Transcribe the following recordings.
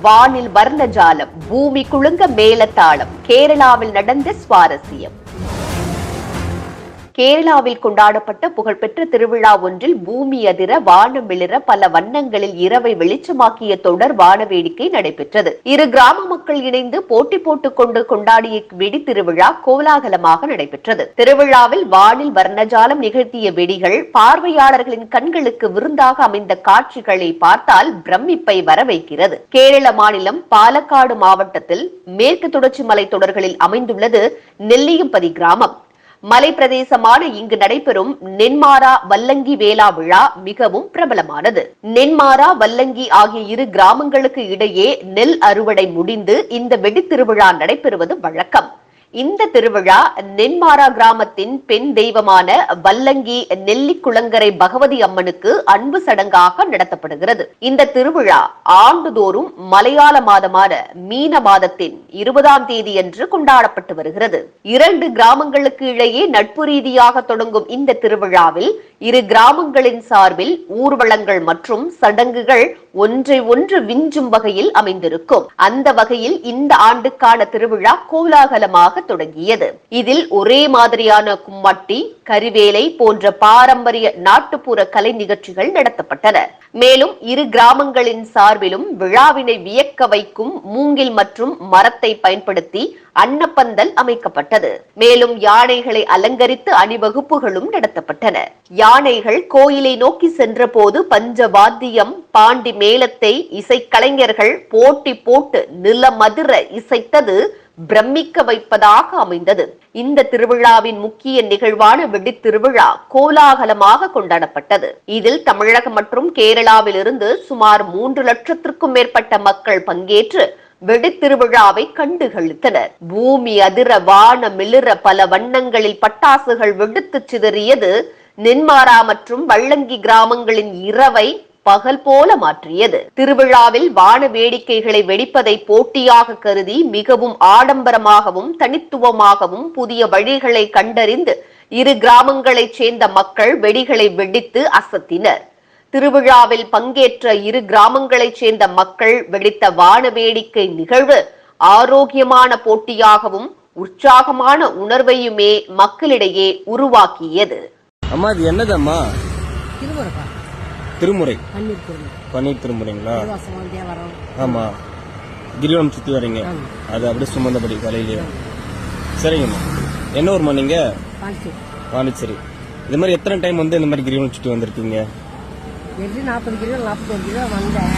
வானில் வர்ணஜாலம், பூமி குலுங்க மேளதாளம். கேரளாவில் நடந்த சுவாரஸ்யம். கேரளாவில் கொண்டாடப்பட்ட புகழ்பெற்ற திருவிழா ஒன்றில் பூமி அதிர, வானம் மிளிர, பல வண்ணங்களில் இரவை வெளிச்சமாக்கிய தொடர் வான வேடிக்கை நடைபெற்றது. இரு கிராம மக்கள் இணைந்து போட்டி போட்டுக் கொண்டு கொண்டாடிய வெடி திருவிழா கோலாகலமாக நடைபெற்றது. திருவிழாவில் வானில் வர்ணஜாலம் நிகழ்த்திய வெடிகள் பார்வையாளர்களின் கண்களுக்கு விருந்தாக அமைந்த காட்சிகளை பார்த்தால் பிரமிப்பை வர வைக்கிறது. கேரள மாநிலம் பாலக்காடு மாவட்டத்தில் மேற்கு தொடர்ச்சி மலை தொடர்களில் அமைந்துள்ளது நெல்லியம்பதி கிராமம். மலை பிரதேசமான இங்கு நடைபெறும் நென்மாரா வல்லங்கி வேளா விழா மிகவும் பிரபலமானது. நென்மாரா வல்லங்கி ஆகிய இரு கிராமங்களுக்கு இடையே நெல் அறுவடை முடிந்து இந்த வெடித்திருவிழா நடைபெறுவது வழக்கம். இந்த திருவிழா நென்மாரா கிராமத்தின் பெண் தெய்வமான வல்லங்கி நெல்லிக்குளங்கரை பகவதி அம்மனுக்கு அன்பு சடங்காக நடத்தப்படுகிறது. இந்த திருவிழா ஆண்டுதோறும் மலையாள மாதமான மீன மாதத்தின் 20ஆம் தேதியன்று கொண்டாடப்பட்டு வருகிறது. இரண்டு கிராமங்களுக்கு இடையே நட்பு ரீதியாக தொடங்கும் இந்த திருவிழாவில் இரு கிராமங்களின் சார்பில் ஊர்வலங்கள் மற்றும் சடங்குகள் ஒன்றை ஒன்று விஞ்சும் வகையில் அமைந்திருக்கும். அந்த வகையில் இந்த ஆண்டுக்கான திருவிழா கோலாகலமாக தொடங்கியது. இதில் ஒரே மாதிரியான கும்மட்டி, கரிவேலை போன்ற பாரம்பரிய நாட்டுப்புற கலை நிகழ்ச்சிகள் நடத்தப்பட்டன. மேலும் இரு கிராமங்களின் சார்பிலும் விழாவினை வியக்க வைக்கும் மூங்கில் மற்றும் மரத்தை பயன்படுத்தி அன்னப்பந்தல் அமைக்கப்பட்டது. மேலும் யானைகளை அலங்கரித்து அணிவகுப்புகளும் நடத்தப்பட்டன. யானைகள் கோயிலை நோக்கி சென்ற போது பஞ்சவாத்தியம், பாண்டி மேளத்தை இசைக்கலைஞர்கள் போட்டி போட்டு நிலமதிர இசைத்தது பிரமிக்க வைப்பதாக அமைந்தது. இந்த திருவிழாவின் முக்கிய நிகழ்வான வெடித்திருவிழா கோலாகலமாக கொண்டாடப்பட்டது. இதில் தமிழகம் மற்றும் கேரளாவில் இருந்து சுமார் 3 லட்சத்திற்கும் மேற்பட்ட மக்கள் பங்கேற்று வெடித்திருவிழாவை கண்டுகளித்தனர். பூமி அதிர, வான மிளிர, பல வண்ணங்களில் பட்டாசுகள் வெடித்து சிதறியது நென்மாரா மற்றும் வல்லங்கி கிராமங்களின் இரவை பகல் போல மாற்றியது. திருவிழாவில் வான வேடிக்கைகளை வெடிப்பதை போட்டியாக கருதி மிகவும் ஆடம்பரமாகவும் தனித்துவமாகவும் புதிய வழிகளை கண்டறிந்து இரு கிராமங்களைச் சேர்ந்த மக்கள் வெடிகளை வெடித்து அசத்தினர். திருவிழாவில் பங்கேற்ற இரு கிராமங்களைச் சேர்ந்த மக்கள் வெடித்த வான வேடிக்கை நிகழ்வு ஆரோக்கியமான போட்டியாகவும் உற்சாகமான உணர்வையுமே மக்களிடையே உருவாக்கியது. அம்மா இது என்னதம்மா? திருமுறை. பன்னீர் திருமுறைங்களா? ஆமா, கிரிவலம் சுத்தி வரீங்க, அது அப்படியே சுமந்தபடி தலையிலேயே. சரிங்கம்மா. என்ன ஊர்மா நீங்க? பாண்டிச்சேரி. இது மாதிரி எத்தனை டைம் வந்து இந்த மாதிரி கிரிவலம் சுத்தி வந்திருக்கீங்க? 40 கிலோ 41 கிலோ வந்தேன்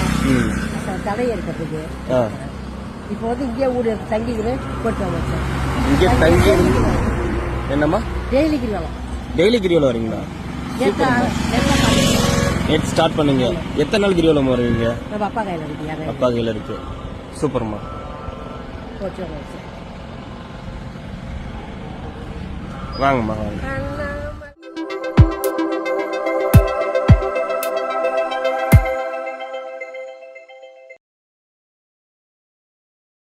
தடை இருக்கிறதுக்கு. இப்போ வந்து இங்கே ஊர் தங்கிக்கிறேன் போட்டு வந்தேன். இங்கே தங்கி என்னம்மா? டெய்லி கிரிவலம். டெய்லி கிரிவலம் வரீங்களா? நேற்று ஸ்டார்ட் பண்ணுங்க. எத்தனை நாள் கிரிவலம் வருவீங்க? அப்பா கையில இருக்கு. அப்பா கையில இருக்கு. சூப்பர்மா. வாங்கம்மா வாங்க.